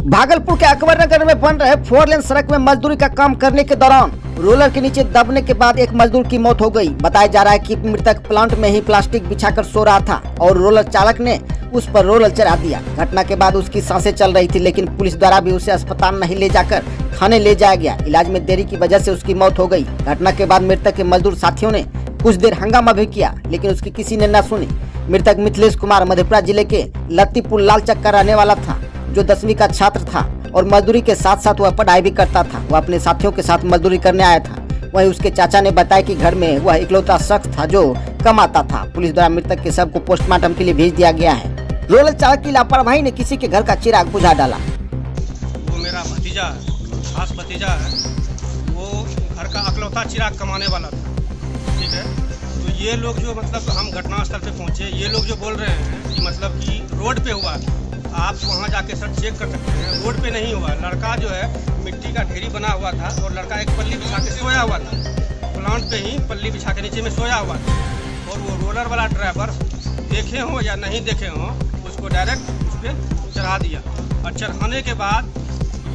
भागलपुर के अकबर नगर में बन रहे 4 लेन सड़क में मजदूरी का काम करने के दौरान रोलर के नीचे दबने के बाद एक मजदूर की मौत हो गई। बताया जा रहा है कि मृतक प्लांट में ही प्लास्टिक बिछाकर सो रहा था और रोलर चालक ने उस पर रोलर चढ़ा दिया। घटना के बाद उसकी सांसें चल रही थी, लेकिन पुलिस द्वारा भी उसे अस्पताल नहीं ले जाकर थाने ले जाया गया। इलाज में देरी की वजह से उसकी मौत हो गई। घटना के बाद मृतक के मजदूर साथियों ने कुछ देर हंगामा भी किया, लेकिन उसकी किसी ने न सुनी। मृतक मिथिलेश कुमार मधेपुरा जिले के लत्तीपुर लालचक का रहने वाला था, जो 10वीं का छात्र था और मजदूरी के साथ साथ वह पढ़ाई भी करता था। वह अपने साथियों के साथ मजदूरी करने आया था। वहीं उसके चाचा ने बताया कि घर में वह इकलौता शख्स था जो कमाता था। पुलिस द्वारा मृतक के शव को पोस्टमार्टम के लिए भेज दिया गया है। रोलर चालक की लापरवाही ने किसी के घर का चिराग बुझा डाला। वो मेरा भतीजा है, खास भतीजा है। वो घर का इकलौता चिराग कमाने वाला था, ठीक है। तो ये लोग जो मतलब हम घटनास्थल पे पहुंचे, ये लोग जो बोल रहे हैं कि मतलब कि रोड पे हुआ, आप वहाँ जाके सर चेक कर सकते हैं। रोड पे नहीं हुआ। लड़का जो है मिट्टी का ढेरी बना हुआ था और लड़का एक पल्ली बिछा के सोया हुआ था। प्लांट पे ही पल्ली बिछा के नीचे में सोया हुआ था और वो रोलर वाला ड्राइवर देखे हो या नहीं देखे हो, उसको डायरेक्ट उस पर चढ़ा दिया। और चढ़ाने के बाद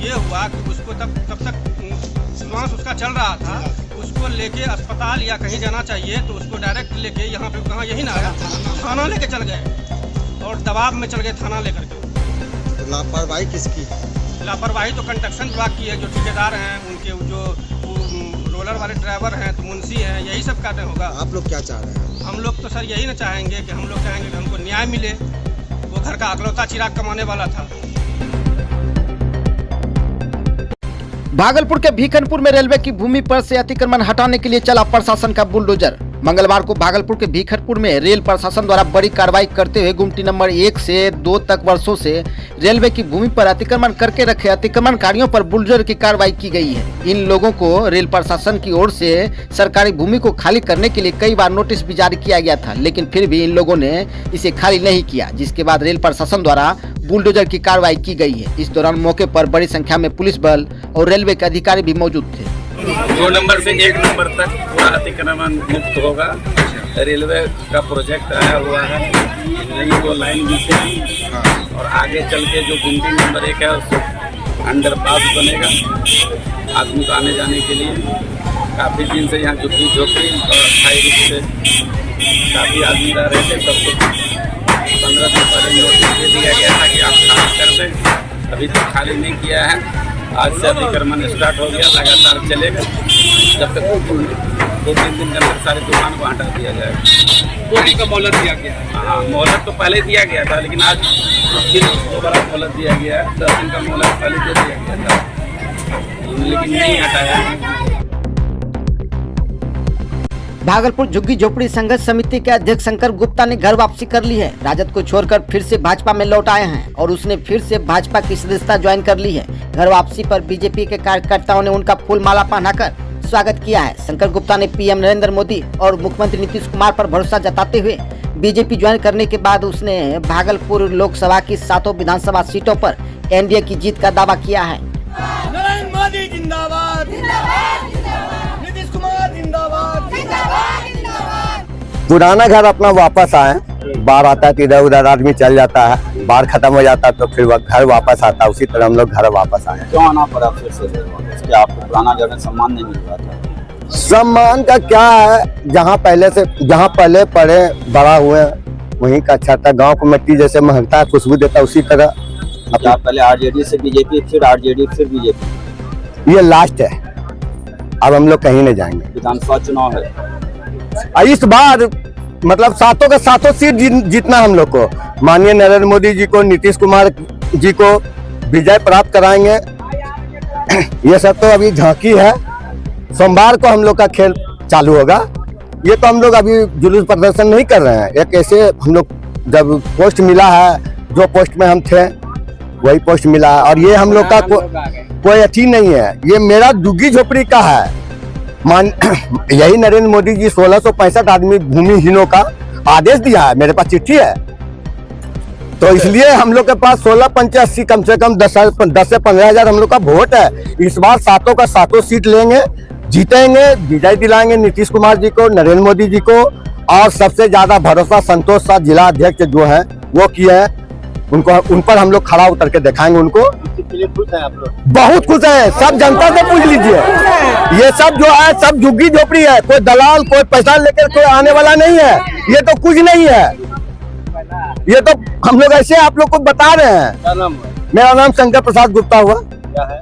ये हुआ कि उसको तब तक श्वास उसका चल रहा था। उसको लेके अस्पताल या कहीं जाना चाहिए, तो उसको डायरेक्ट लेके यहाँ पे कहाँ यही ना आया, थाना लेके चल गए और दबाव में चल गए थाना लेकर के। तो लापरवाही किसकी? लापरवाही तो कंस्ट्रक्शन विभाग की है, जो ठेकेदार हैं उनके, जो रोलर वाले ड्राइवर हैं, तो मुंशी हैं, यही सब कहते होगा। आप लोग क्या चाह रहे हैं? हम लोग तो सर यही ना चाहेंगे कि हम लोग चाहेंगे कि हमको न्याय मिले। वो घर का इकलौता चिराग कमाने वाला था। भागलपुर के भीखनपुर में रेलवे की भूमि पर से अतिक्रमण हटाने के लिए चला प्रशासन का बुलडोजर। मंगलवार को भागलपुर के भीखनपुर में रेल प्रशासन द्वारा बड़ी कार्रवाई करते हुए गुमटी नंबर 1 से 2 तक वर्षों से रेलवे की भूमि पर अतिक्रमण करके रखे अतिक्रमणकारियों पर बुलडोजर की कार्रवाई की गई है। इन लोगों को रेल प्रशासन की ओर से सरकारी भूमि को खाली करने के लिए कई बार नोटिस भी जारी किया गया था, लेकिन फिर भी इन लोगों ने इसे खाली नहीं किया, जिसके बाद रेल प्रशासन द्वारा बुलडोजर की कार्रवाई की गई है। इस दौरान मौके पर बड़ी संख्या में पुलिस बल और रेलवे के अधिकारी भी मौजूद थे। 2 नंबर से 1 नंबर तक पूरा अतिक्रमण मुक्त होगा। रेलवे का प्रोजेक्ट आया हुआ है, नई 2 लाइन बिछेगी और आगे चल के जो गुमटी नंबर 1 है उसको अंडरपास बनेगा आदमी को आने जाने के लिए। काफ़ी दिन से यहाँ झुग्गी झोंपड़ी और अस्थायी रूप से काफ़ी आदमी रह रहे थे। सबको 15 दिन पहले नोटिस दे दिया गया था कि आप खाली कर दें। अभी तक खाली नहीं किया है। आज से अतिक्रमण स्टार्ट हो गया, लगातार चलेगा जब तक 2-3 दिन के अंदर सारी दुकान को हटा दिया जाएगा। 2 दिन का मोहलत दिया गया है। हाँ, मोहलत तो पहले दिया गया था, लेकिन आज फिर दोबारा मोहलत दिया गया है। 10 दिन का मोहलत पहले दे दिया गया था, लेकिन नहीं हटाया। भागलपुर झुग्गी झोपड़ी संघर्ष समिति के अध्यक्ष शंकर गुप्ता ने घर वापसी कर ली है। राजद को छोड़कर फिर से भाजपा में लौट आए हैं और उसने फिर से भाजपा की सदस्यता ज्वाइन कर ली है। घर वापसी पर बीजेपी के कार्यकर्ताओं ने उनका फूल माला पहनाकर स्वागत किया है। शंकर गुप्ता ने पीएम नरेंद्र मोदी और मुख्यमंत्री नीतीश कुमार पर भरोसा जताते हुए बीजेपी ज्वाइन करने के बाद उसने भागलपुर लोकसभा की 7 विधानसभा सीटों पर एनडीए की जीत का दावा किया है। नरेंद्र मोदी जिंदाबाद, नीतीश कुमार जिंदाबाद। पुराना घर अपना वापस आए। बाढ़ आता है तो इधर उधर आदमी चल जाता है, बाढ़ खत्म हो जाता है तो फिर घर वापस आता है। उसी तरह हम लोग घर वापस आए। क्यों आना पड़ा फिर से? क्या आपको पुराना जगह सम्मान नहीं मिल रहा था? सम्मान का क्या है, जहाँ पहले पढ़े बड़ा हुए वहीं का अच्छा था। गाँव को मिट्टी जैसे महकता है, खुशबू देता है, उसी तरह। क्या पहले आरजेडी से बीजेपी, फिर आरजेडी, फिर बीजेपी? ये लास्ट है, अब हम लोग कहीं नहीं जाएंगे। विधानसभा चुनाव है इस बार, मतलब 7 के 7 सीट जीतना हम लोग को। माननीय नरेंद्र मोदी जी को, नीतीश कुमार जी को विजय प्राप्त कराएंगे। ये सब तो अभी झांकी है। सोमवार को हम लोग का खेल चालू होगा। ये तो हम लोग अभी जुलूस प्रदर्शन नहीं कर रहे हैं। एक ऐसे हम लोग जब पोस्ट मिला है, जो पोस्ट में हम थे वही पोस्ट मिला है। और ये हम लोग का कोई अच्छी नहीं है, ये मेरा झुग्गी झोपड़ी का है। यही नरेंद्र मोदी जी 1665 आदमी भूमिहीनों का आदेश दिया है, मेरे पास चिट्ठी है। तो इसलिए हम लोग के पास 1685 कम से कम 10 से 15 हजार हम लोग का वोट है। इस बार 7 का 7 सीट लेंगे, जीतेंगे, विजय दिलाएंगे नीतीश कुमार जी को, नरेंद्र मोदी जी को। और सबसे ज्यादा भरोसा संतोष शाह जिला अध्यक्ष जो है वो किए हैं, उन पर हम लोग खड़ा उतर के दिखाएंगे उनको। के लिए खुश हैं आप लोग? बहुत खुश है, सब जनता से पूछ लीजिए। ये सब जो है सब झुग्गी झोपड़ी है, कोई दलाल कोई पैसा लेकर कोई आने वाला नहीं है, ये तो कुछ नहीं है। ये तो हम लोग ऐसे आप लोग को बता रहे हैं। क्या नाम है? मेरा नाम शंकर प्रसाद गुप्ता हुआ, क्या है?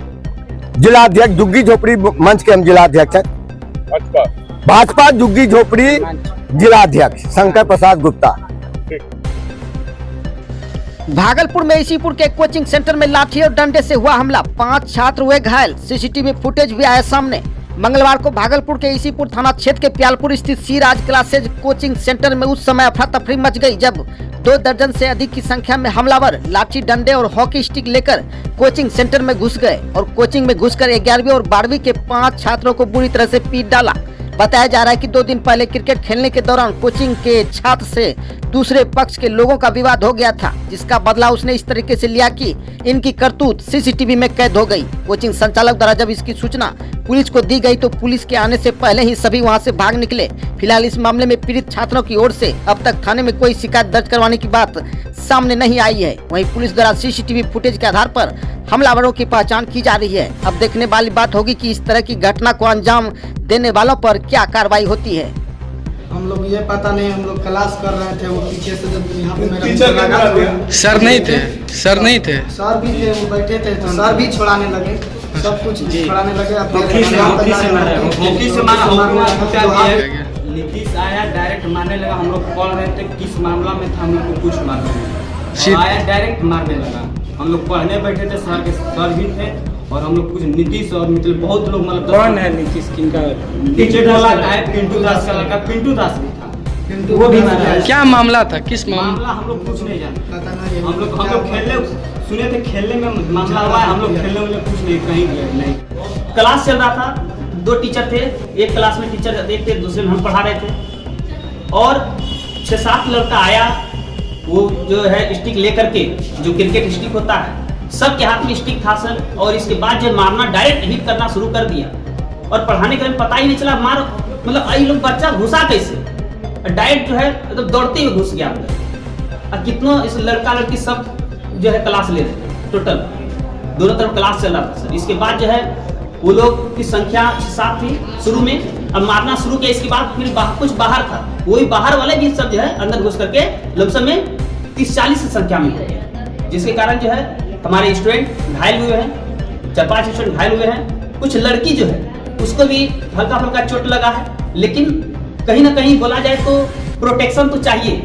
जिलाध्यक्ष झुग्गी झोपड़ी मंच के हम जिलाध्यक्ष हैं। भाजपा झुग्गी झोपड़ी जिलाध्यक्ष शंकर प्रसाद गुप्ता। भागलपुर में ईसीपुर के कोचिंग सेंटर में लाठी और डंडे से हुआ हमला, 5 छात्र हुए घायल, सीसीटीवी फुटेज भी आया सामने। मंगलवार को भागलपुर के ईसीपुर थाना क्षेत्र के प्यालपुर स्थित सी राज क्लासेज कोचिंग सेंटर में उस समय अफरा तफरी मच गई जब 2 दर्जन से अधिक की संख्या में हमलावर लाठी डंडे और हॉकी स्टिक लेकर कोचिंग सेंटर में घुस गए और कोचिंग में घुसकर 11वीं और 12वीं के 5 छात्रों को बुरी तरह से पीट डाला। बताया जा रहा है कि 2 दिन पहले क्रिकेट खेलने के दौरान कोचिंग के छात्र से दूसरे पक्ष के लोगों का विवाद हो गया था, जिसका बदला उसने इस तरीके से लिया कि इनकी करतूत सीसीटीवी में कैद हो गई। कोचिंग संचालक द्वारा जब इसकी सूचना पुलिस को दी गई तो पुलिस के आने से पहले ही सभी वहां से भाग निकले। फिलहाल इस मामले में पीड़ित छात्रों की ओर से अब तक थाने में कोई शिकायत दर्ज करवाने की बात सामने नहीं आई है। वहीं पुलिस द्वारा सीसीटीवी फुटेज के आधार पर हमलावरों की पहचान की जा रही है। अब देखने वाली बात होगी कि इस तरह की घटना को अंजाम देने वालों पर क्या कार्रवाई होती है। हम लोग ये पता नहीं, हम लोग क्लास कर रहे थे, वो पीछे से जब यहाँ पे मेरा सर नहीं थे, सर नहीं थे, सर भी थे, वो बैठे थे तो सर भी छोड़ाने लगे, सब कुछ छोड़ाने लगे। अब नीतीश आया डायरेक्ट मारने लगा। हम लोग बोल रहे थे किस मामला में था, हम लोग को कुछ मालूम नहीं, आया डायरेक्ट मारने लगा। हम लोग पढ़ने बैठे थे, सर के सर भी थे और हम लोग कुछ नीतीश और मतलब बहुत लोग मतलब कौन है नीतीश किनका? नीचे वाला है पिंटू दास का लड़का, पिंटू दास भी था, वो भी मारा। क्या मामला था, किस मामला हम लोग कुछ नहीं जानते। हम लोग खेलने सुने थे, खेलने में मामला हुआ है, हम लोग खेलने में कुछ नहीं, कहीं नहीं। क्लास चल रहा था, 2 टीचर थे, एक क्लास में टीचर एक थे, दूसरे में हम पढ़ा रहे थे और 6-7 लड़का आया, वो जो है स्टिक लेकर के, जो क्रिकेट स्टिक होता है, सबके हाथ में स्टिक था सर। और इसके बाद जो मारना डायरेक्ट हिट करना शुरू कर दिया और पढ़ाने के लिए पता ही नहीं चला मार मतलब ये लोग बच्चा घुसा कैसे, डायरेक्ट जो है मतलब दौड़ते हुए घुस गया अंदर। और कितना इस लड़का लड़की सब जो है क्लास ले रहे थे, टोटल दोनों तरफ क्लास चल रहा था सर। इसके बाद जो है वो लोग की संख्या 6-7 थी शुरू में, अब मारना शुरू किया। इसके बाद फिर कुछ बाहर था, वही बाहर वाले भी सब जो है अंदर घुस करके लमसम में 30-40 की संख्या में हो गया, जिसके कारण जो है हमारे स्टूडेंट घायल हुए हैं, 4-5 स्टूडेंट घायल हुए हैं। कुछ लड़की जो है उसको भी हल्का फुल्का चोट लगा है, लेकिन कहीं ना कहीं बोला जाए तो प्रोटेक्शन तो चाहिए।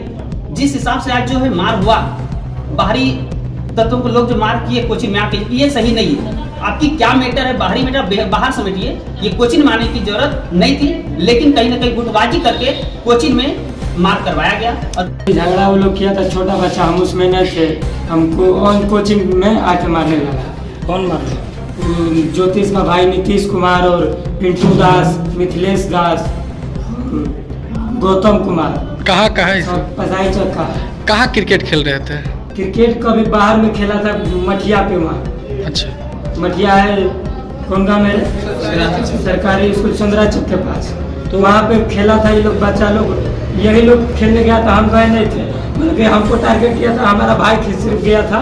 जिस हिसाब से आज जो है मार हुआ, बाहरी तत्वों को लोग जो मार किए कोचिंग में आके, ये सही नहीं है। आपकी क्या मैटर है, बाहरी मैटर बाहर समझिए, ये कोचिंग में आने की जरूरत नहीं थी, लेकिन कहीं ना कहीं गुटबाजी करके कोचिंग में मार करवाया गया। और झगड़ा वो लोग किया था, छोटा बच्चा, हम उसमें नहीं थे, हमको ऑन कोचिंग में आके मारने लगा। कौन मारने? ज्योतिष का भाई नीतीश कुमार और पिंटू दास, मिथिलेश दास, गौतम कुमार। कहाँ है? पसाई चक्का। कहाँ क्रिकेट खेल रहे थे? क्रिकेट कभी बाहर में खेला था, मठिया पे वहाँ। अच्छा, मठिया है कौन गाँव में? सरकारी स्कूल चंद्रा चौक के पास, तो वहाँ पे खेला था ये लोग, बच्चा लोग, यही लोग खेलने गया था, हम गए नहीं थे, बल्कि हमको टारगेट किया था, हमारा भाई खिस गया था,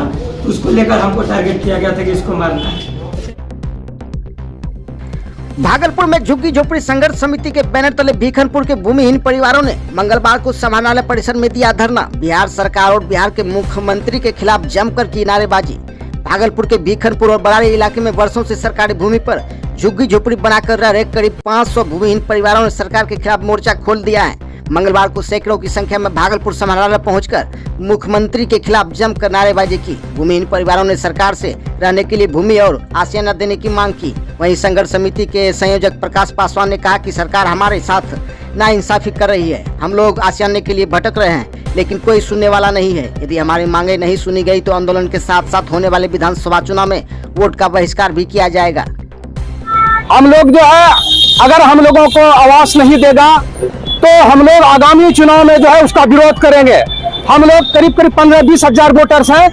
उसको लेकर हमको टारगेट किया गया था कि इसको मारना है। भागलपुर में झुग्गी झोपड़ी संघर्ष समिति के बैनर तले भीखनपुर के भूमिहीन परिवारों ने मंगलवार को समाहरणालय परिसर में दिया धरना। बिहार सरकार और बिहार के मुख्यमंत्री के खिलाफ जमकर की नारेबाजी। भागलपुर के भीखनपुर और बरारी इलाके में वर्षों से सरकारी भूमि पर झुग्गी झोपड़ी बनाकर रह रहे करीब 500 भूमिहीन परिवारों ने सरकार के खिलाफ मोर्चा खोल दिया है। मंगलवार को सैकड़ों की संख्या में भागलपुर समाहरणालय पहुंचकर मुख्यमंत्री के खिलाफ जमकर नारेबाजी की। भूमिहीन परिवारों ने सरकार से रहने के लिए भूमि और आश्रय देने की मांग की। वहीं संघर्ष समिति के संयोजक प्रकाश पासवान ने कहा कि सरकार हमारे साथ नाइंसाफी कर रही है। हम लोग आश्रय के लिए भटक रहे हैं, लेकिन कोई सुनने वाला नहीं है। यदि हमारी मांगे नहीं सुनी गई तो आंदोलन के साथ साथ होने वाले विधानसभा चुनाव में वोट का बहिष्कार भी किया जाएगा। हम लोग जो है, अगर हम लोगों को आवाज नहीं देगा तो हम लोग आगामी चुनाव में जो है उसका विरोध करेंगे। हम लोग करीब 15-20 हजार वोटर्स हैं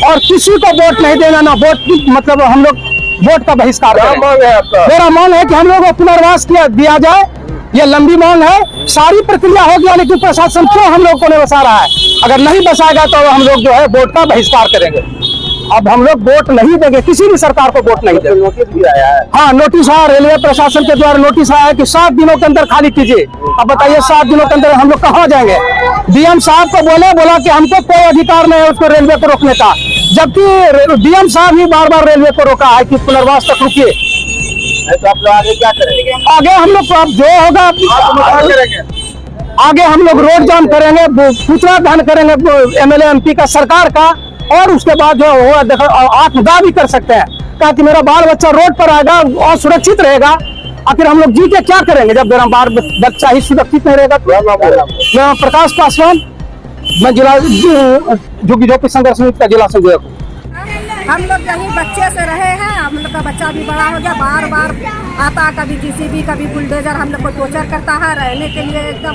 और किसी को वोट नहीं देना, ना वोट मतलब हम लोग वोट का बहिष्कार करेंगे। मेरा मांग है कि हम लोग को पुनर्वास दिया जाए, ये लंबी मांग है, सारी प्रक्रिया होगी, लेकिन प्रशासन क्यों हम लोग को नहीं बसा रहा है? अगर नहीं बसाएगा तो हम लोग जो है वोट का बहिष्कार करेंगे। अब हम लोग वोट नहीं देंगे, किसी भी सरकार को वोट नहीं देंगे। नोटिस भी आया है? हाँ, नोटिस आया, रेलवे प्रशासन के द्वारा नोटिस आया है कि 7 दिनों के अंदर खाली कीजिए। अब बताइए 7 दिनों के अंदर हम लोग कहाँ जाएंगे? डीएम साहब को बोला कि हमको कोई अधिकार नहीं है उसको रेलवे को रोकने का, जबकि डीएम साहब ही बार बार रेलवे को रोका है कि पुनर्वास तक रुकिए। तो आप लोग आगे क्या करेंगे? आगे हम लोग अब जो होगा आगे हम लोग रोड जाम करेंगे, पुतला दहन करेंगे MLA MP का, सरकार का, और उसके बाद जो हो देखो आत्मदाह भी कर सकते हैं, ताकि मेरा बाल बच्चा रोड पर आएगा और सुरक्षित रहेगा। आखिर हम लोग जी के क्या करेंगे जब मेरा बाल बच्चा ही सुरक्षित नहीं रहेगा? मैं प्रकाश पासवान, मैं जिला झुग्गी संघर्ष समिति का जिला संयोजक हूँ। हम लोग यही बच्चे से रहे हैं, हम लोग का बच्चा भी बड़ा हो गया, बार बार आता, कभी JCB कभी बुलडोजर हम लोग को टोर्चर करता है। रहने के लिए एकदम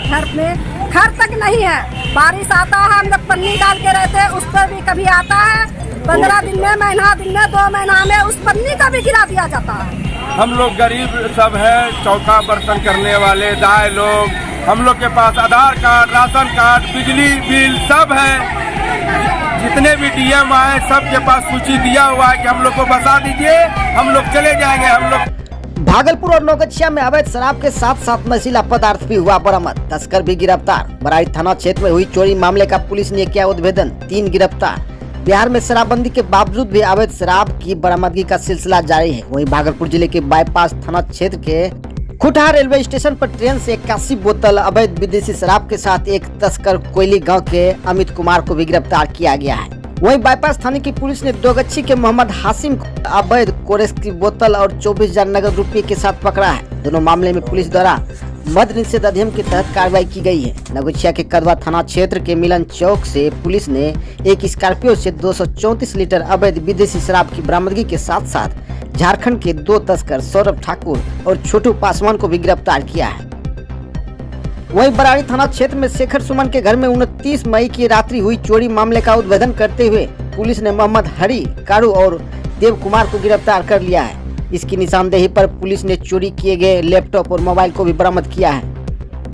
घर तक नहीं है, बारिश आता है हम लोग पन्नी डाल के रहते हैं, उस पर भी कभी आता है 15 दिन में, महीना दिन में, 2 महीना में उस पन्नी का भी गिरा दिया जाता है। हम लोग गरीब सब है, चौका बर्तन करने वाले दाए लोग, हम लोग के पास आधार कार्ड, राशन कार्ड, बिजली बिल सब है। जितने भी DM आए सबके पास सूची दिया हुआ है कि हम लोग को बता दीजिए, हम लोग चले जाएंगे। हम लोग भागलपुर और नौगछिया में अवैध शराब के साथ साथ नशीला पदार्थ भी हुआ बरामद, तस्कर भी गिरफ्तार। बराड़ी थाना क्षेत्र में हुई चोरी मामले का पुलिस ने किया उद्भेदन, 3 गिरफ्तार। बिहार में शराबबंदी के बावजूद भी अवैध शराब की बरामदगी का सिलसिला जारी है। वहीं भागलपुर जिले के बाईपास थाना क्षेत्र के खुटहा रेलवे स्टेशन पर ट्रेन से 81 बोतल अवैध विदेशी शराब के साथ एक तस्कर कोयली गांव के अमित कुमार को भी गिरफ्तार किया गया है। वहीं बाईपास थाने की पुलिस ने दोगच्छी के मोहम्मद हासिम को अवैध कोरेस की बोतल और 24,000 नगद रुपये के साथ पकड़ा है। दोनों मामले में पुलिस द्वारा मद्य निषेध अधिनियम के तहत कार्रवाई की गई है। नौगछिया के कदवा थाना क्षेत्र के मिलन चौक से पुलिस ने एक स्कॉर्पियो से 234 लीटर अवैध विदेशी शराब की बरामदगी के साथ साथ झारखंड के 2 तस्कर सौरभ ठाकुर और छोटू पासवान को भी गिरफ्तार किया है। वहीं बराड़ी थाना क्षेत्र में शेखर सुमन के घर में 29 मई की रात्रि हुई चोरी मामले का उद्भेदन करते हुए पुलिस ने मोहम्मद हरी, कारू और देव कुमार को गिरफ्तार कर लिया है। इसकी निशानदेही पर पुलिस ने चोरी किए गए लैपटॉप और मोबाइल को भी बरामद किया है।